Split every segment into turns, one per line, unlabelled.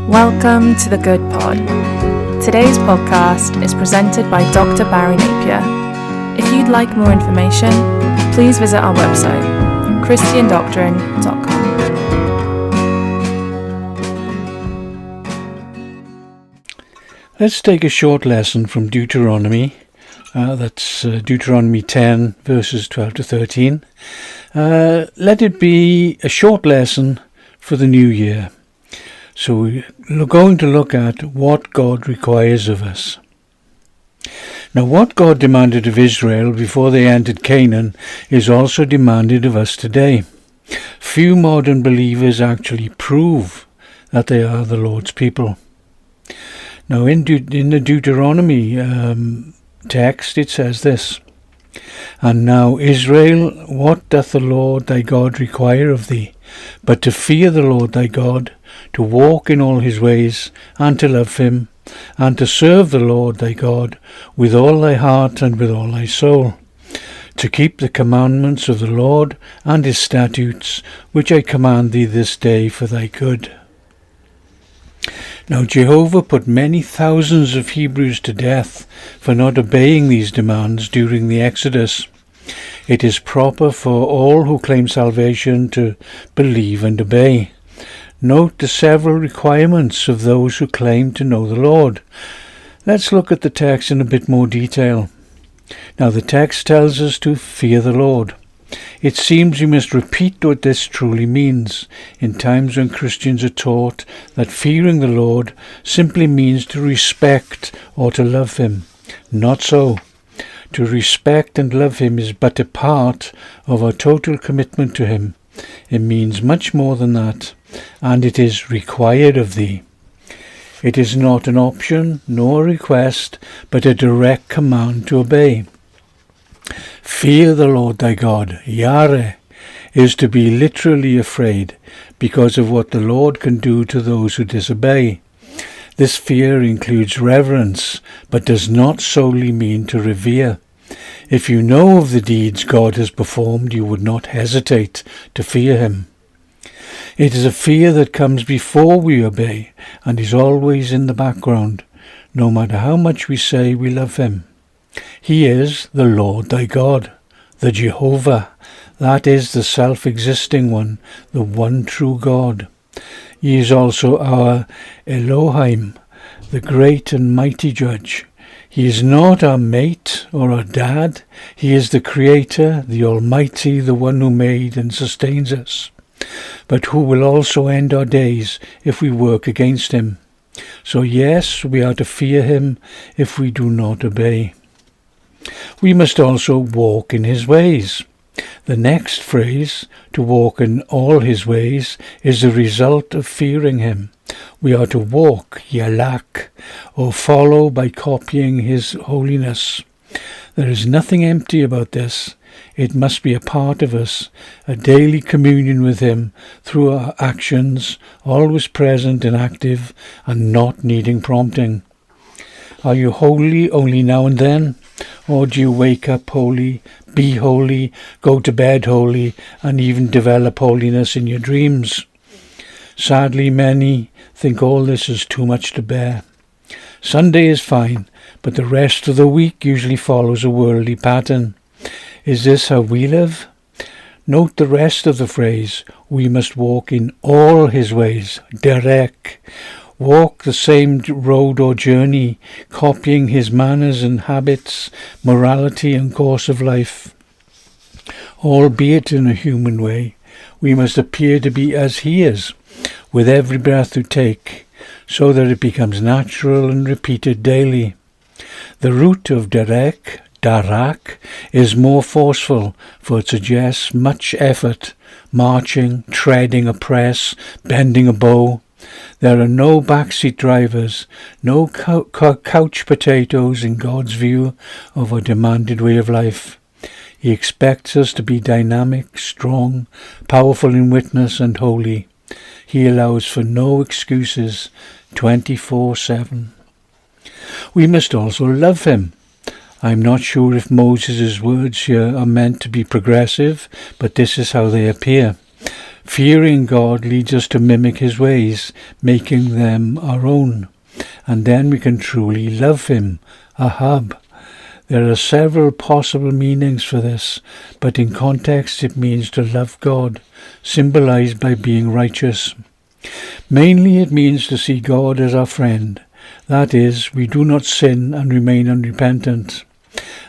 Welcome to The Good Pod. Today's podcast is presented by Dr. Barry Napier. If you'd like more information, please visit our website, christiandoctrine.com.
Let's take a short lesson from Deuteronomy. That's Deuteronomy 10, verses 12 to 13. Let it be a short lesson for the new year. So we're going to look at what God requires of us. Now, what God demanded of Israel before they entered Canaan is also demanded of us today. Few modern believers actually prove that they are the Lord's people. Now, in the Deuteronomy text, it says this: "And now, Israel, what doth the Lord thy God require of thee, but to fear the Lord thy God, to walk in all his ways, and to love him, and to serve the Lord thy God with all thy heart and with all thy soul, to keep the commandments of the Lord and his statutes, which I command thee this day for thy good." Now Jehovah put many thousands of Hebrews to death for not obeying these demands during the Exodus. It is proper for all who claim salvation to believe and obey. Note the several requirements of those who claim to know the Lord. Let's look at the text in a bit more detail. Now the text tells us to fear the Lord. It seems we must repeat what this truly means in times when Christians are taught that fearing the Lord simply means to respect or to love him. Not so. To respect and love him is but a part of our total commitment to him. It means much more than that, and it is required of thee. It is not an option nor a request, but a direct command to obey. Fear the Lord thy God, Yahweh, is to be literally afraid because of what the Lord can do to those who disobey. This fear includes reverence, but does not solely mean to revere. If you know of the deeds God has performed, you would not hesitate to fear him. It is a fear that comes before we obey and is always in the background, no matter how much we say we love him. He is the Lord thy God, the Jehovah, that is the self-existing one, the one true God. He is also our Elohim, the great and mighty judge. He is not our mate or our dad. He is the Creator, the Almighty, the one who made and sustains us, but who will also end our days if we work against him. So yes, we are to fear him if we do not obey. We must also walk in his ways. The next phrase, to walk in all his ways, is the result of fearing him. We are to walk, yalak, or follow by copying his holiness. There is nothing empty about this. It must be a part of us, a daily communion with him through our actions, always present and active and not needing prompting. Are you holy only now and then? Or do you wake up holy, be holy, go to bed holy, and even develop holiness in your dreams? Sadly, many think all this is too much to bear. Sunday is fine, but the rest of the week usually follows a worldly pattern. Is this how we live? Note the rest of the phrase, we must walk in all his ways, derek. Walk the same road or journey, copying his manners and habits, morality and course of life. Albeit in a human way, we must appear to be as he is, with every breath we take, so that it becomes natural and repeated daily. The root of darak, is more forceful, for it suggests much effort, marching, treading a press, bending a bow. There are no backseat drivers, no couch potatoes in God's view of our demanded way of life. He expects us to be dynamic, strong, powerful in witness and holy. He allows for no excuses 24/7. We must also love him. I'm not sure if Moses' words here are meant to be progressive, but this is how they appear. Fearing God leads us to mimic his ways, making them our own. And then we can truly love him. Ahab. There are several possible meanings for this, but in context it means to love God, symbolized by being righteous. Mainly it means to see God as our friend. That is, we do not sin and remain unrepentant,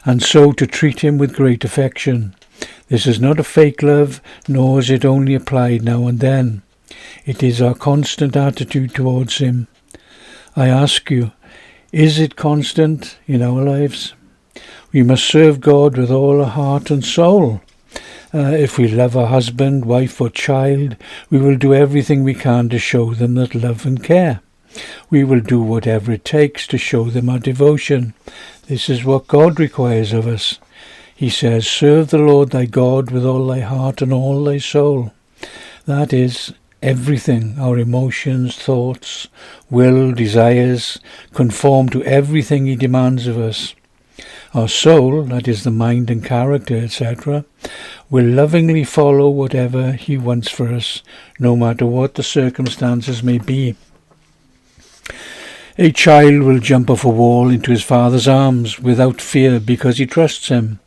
and so to treat him with great affection. This is not a fake love, nor is it only applied now and then. It is our constant attitude towards him. I ask you, is it constant in our lives? We must serve God with all our heart and soul. If we love our husband, wife or child, we will do everything we can to show them that love and care. We will do whatever it takes to show them our devotion. This is what God requires of us. He says, serve the Lord thy God with all thy heart and all thy soul. That is, everything, our emotions, thoughts, will, desires, conform to everything he demands of us. Our soul, that is the mind and character, etc., will lovingly follow whatever he wants for us, no matter what the circumstances may be. A child will jump off a wall into his father's arms without fear because he trusts him.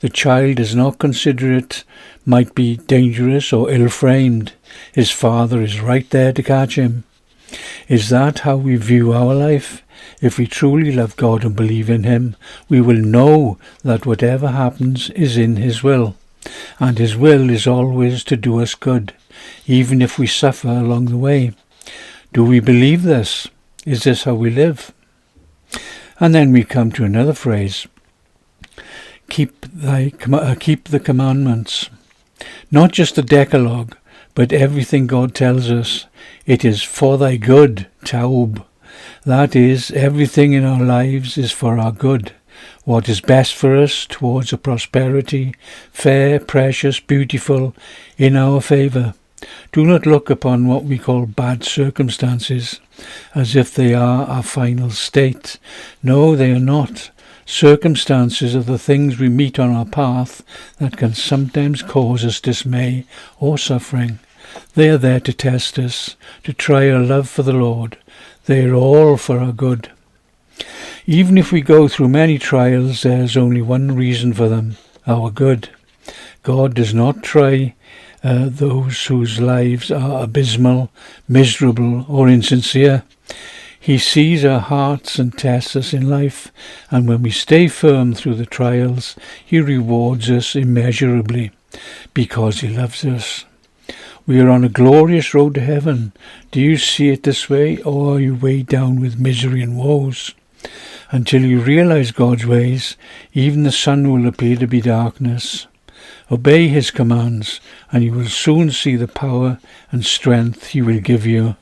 The child does not consider it might be dangerous or ill-framed. His father is right there to catch him. Is that how we view our life? If we truly love God and believe in him, we will know that whatever happens is in his will, and his will is always to do us good, even if we suffer along the way. Do we believe this? Is this how we live? And then we come to another phrase. Keep the commandments. Not just the Decalogue, but everything God tells us. It is for thy good, Taub. That is, everything in our lives is for our good. What is best for us towards a prosperity, fair, precious, beautiful, in our favour. Do not look upon what we call bad circumstances as if they are our final state. No, they are not. Circumstances are the things we meet on our path that can sometimes cause us dismay or suffering. They are there to test us, to try our love for the Lord. They are all for our good. Even if we go through many trials, there is only one reason for them, our good. God does not try those whose lives are abysmal, miserable, or insincere. He sees our hearts and tests us in life, and when we stay firm through the trials, he rewards us immeasurably, because he loves us. We are on a glorious road to heaven. Do you see it this way, or are you weighed down with misery and woes? Until you realize God's ways, even the sun will appear to be darkness. Obey his commands, and you will soon see the power and strength he will give you.